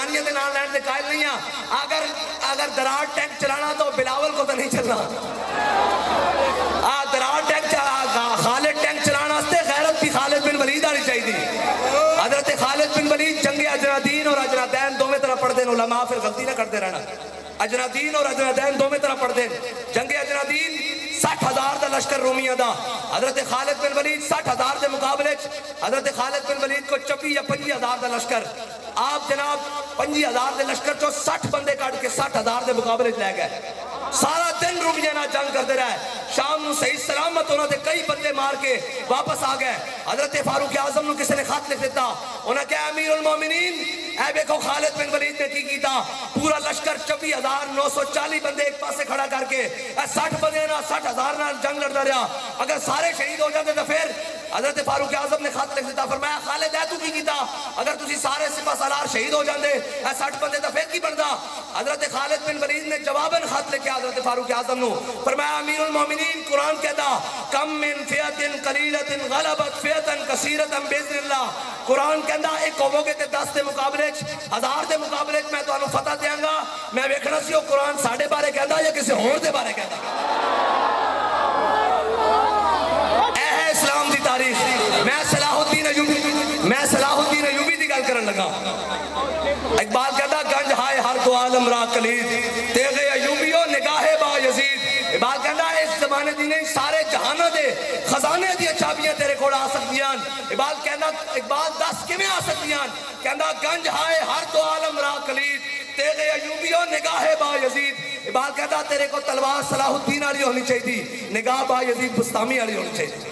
جنانیاں دے نال لین دے قائل نہیں ہیں. اگر درار ٹینک چلانا تو بلاول کو تو نہیں چلنا. درار ٹینک خالد ٹینک چلانا ہستے غیرت بھی خالد بن ولید آنی چاہیے. حضرت خالد بن ولید جنگ اجنادین اور اجنادین دو میں طرح پڑھ دیں. علماء پھر غلطی نہ کرتے رہنا. اجنادین اور اجنادین دو میں طرح پڑھ دیں. جنگ اجنادین 60,000 دا لشکر رومیہ دا. حضرت خالد بن ولید 60,000 دے مقابلے حضرت خالد بن ولید کو 24 یا 25,000 دا لشکر. آپ جناب 25,000 دے لشکر چو 60 بندے کاٹ کے 60,000 دے مقابلے لے گئے. سارا دن رومیہ نہ جنگ کرتے رہے. شام نو صحیح سلامت انہوں نے کئی بندے مار کے واپس آ گئے. حضرت فاروق اعظم نو کسی نے خط لکھ دیتا. انہوں نے کہا امیر المومنین اے بیکو خالد بن ولید نے کی کیتا. پورا لشکر 24,940 بندے ایک پاسے کھڑا کر کے 60 بندے نہ 60,000 نہ جنگ لڑتا رہا. اگر سارے شہید ہو جاتے تو پھر حضرت فاروق اعظم نے خط لکھ دیتا. فرمایا خالد ہے تو کی کیتا؟ اگر تسی سارے سپہ سالار شہید ہو جاندے 60 بندے تو پھر کی بندا؟ حضرت خالد بن ولید نے جواباً خط لکھا حضرت فاروق اعظم نو. فرمایا امیر المومنین قرآن کہتا کم من فئت قلیلۃ غلبت فئتا کثیرۃ باذن اللہ. قرآن کہتا ایک ہوو گے تے 10 دے مقابلے 1000 دے مقابلے میں تانوں فتح دیاں گا. میں ویکھنا سی او قرآن ساڈے بارے کہتا یا کسی ہور دے بارے کہتا. اے ہے اسلام دی تاریخ. میں صلاح الدین ایوبی دی گل کرن لگا. اقبال کہتا گنج ہائے ہر دو عالم را کلید تیغ ایوبیو نگاہ با یزید. اقبال کہتا ہے اس زمانے دی نہیں سارے جہانہ دے خزانے دیا چابیاں تیرے کوڑ آ سکتیاں. اقبال 10 کیویں آ سکتیاں؟ کہتا گنج ہائے ہر دو عالم را کلید تیغ ایوبیو نگاہ با یزید. اقبال کہتا تیرے کو تلوار صلاح الدین والی ہونی چاہیے, نگاہ با یزید بستامی والی ہونی چاہیے.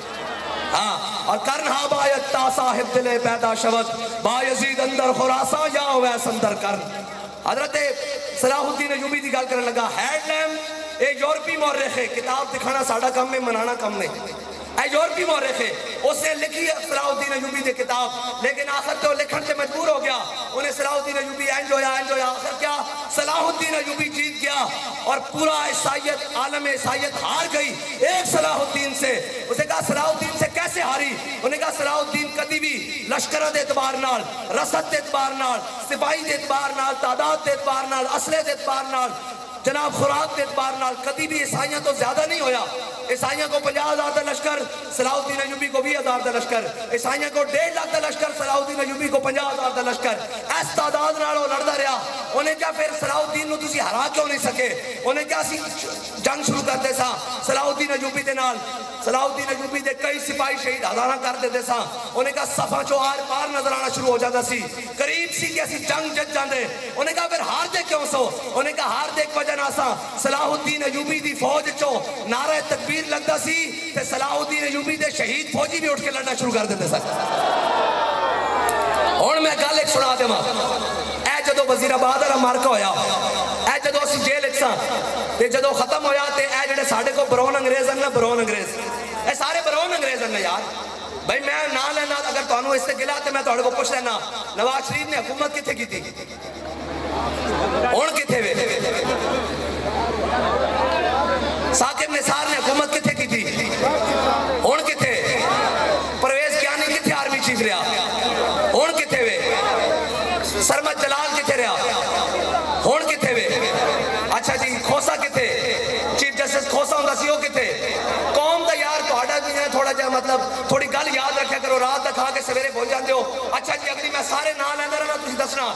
اور کرنہا باید تا صاحب دلے پیدا شود با یزید اندر خراساں یا ویس اندر کرن. حضرت صلاح الدین ایوبی دی گل کرنے لگا. ہیڈ لیم ایک یورپی مورخ ہے, کتاب دکھانا ساڑھا کم میں منانا کم نہیں. اے یورپی مورخ ہے, اس نے لکھی صلاح الدین ایوبی دی کتاب, لیکن آخر تو لکھن سے مجبور ہو گیا. انہیں صلاح الدین ایوبی اینج ہویا. آخر کیا صلاح الدین ایوبی جیت گیا اور پورا عیسائیت عالم عیسائیت ہار گئی ایک صلاح الدین سے. اسے کہا صلاح الدین سے کیسے ہاری؟ انہیں کہا صلاح الدین کدی بھی لشکرہ دے اعتبار نال, رسد دے اعتبار نال, سپاہی دے اعتبار نال, تعداد دے اعتبار نال, اسلحے دے اعتبار نال, جناب خوراک دے اعتبار نال کدی بھی عیسائیاں تو زیادہ نہیں ہویا. عیسائیاں کو 50,000 دا لشکر, صلاح الدین ایوبی کو 20,000 دا لشکر. عیسائیاں کو 1.5 لاکھ دا لشکر, صلاح الدین ایوبی کو 50,000 دا لشکر. اس تعداد نال وہ لڑدا رہا. انہیں کیا پھر صلاح الدین نو تسی ہرا کیوں نہیں سکے؟ انہیں کیا سی جنگ شروع کرتے سا صلاح الدین ایوبی دے نال. صلاح الدین ایوبی دے کئی سپاہی شہید ہزاراں کر دیتے سا. انہیں کہا صفاں چو آر پار نظر آنا شروع ہو جاتا سی, قریب سی کہ اسی جنگ جت جاندے. انہیں کہا پھر ہار دے کیوں سو؟ انہیں کہا ہار دے ایک وجہ ناسا صلاح الدین ایوبی دی فوج چو نعرہ تکبیر لگتا سی تے صلاح الدین ایوبی دے شہید فوجی بھی اٹھ کے لڑنا شروع کر دیتے سا. اور میں گل ایک سنا دے ماں, اے جدو وزیر آباد والا مارکا ہویا, اے جدو اسی جیل ایک سا تے جدو ختم ہویا تے اے جڑے ساڑھے کو برون انگریز ہیں نا, برون انگریز, اے سارے برون انگریز ہیں نا یار. بھائی میں نہ لینا اگر تانوں اس سے گلا تے میں تہاڈے کو پوچھ لینا نواز شریف نے حکومت کتھے کی تھی؟ ہن کتھے وے؟ ثاقب نثار نے حکومت کتھے کی تھی؟ ہن کتھے؟ پرویز کیانی کتھے آرمی چیف رہا؟ ہن کتھے وے؟ سرمد جلال کتھے رہا؟ ہن کتھے وے؟ اچھا جی کھوسا کتھے؟ چیف جسٹس کھوسا ہوندا سی او کتھے؟ قوم دا یار تہاڈا بھی ہے تھوڑا جہا مطلب تھوڑی گل یاد رکھیا کرو, رات دا کھا کے سویرے بھول جاندے ہو. اچھا جی اگلی میں سارے نام لینا رہنا تسی دسنا.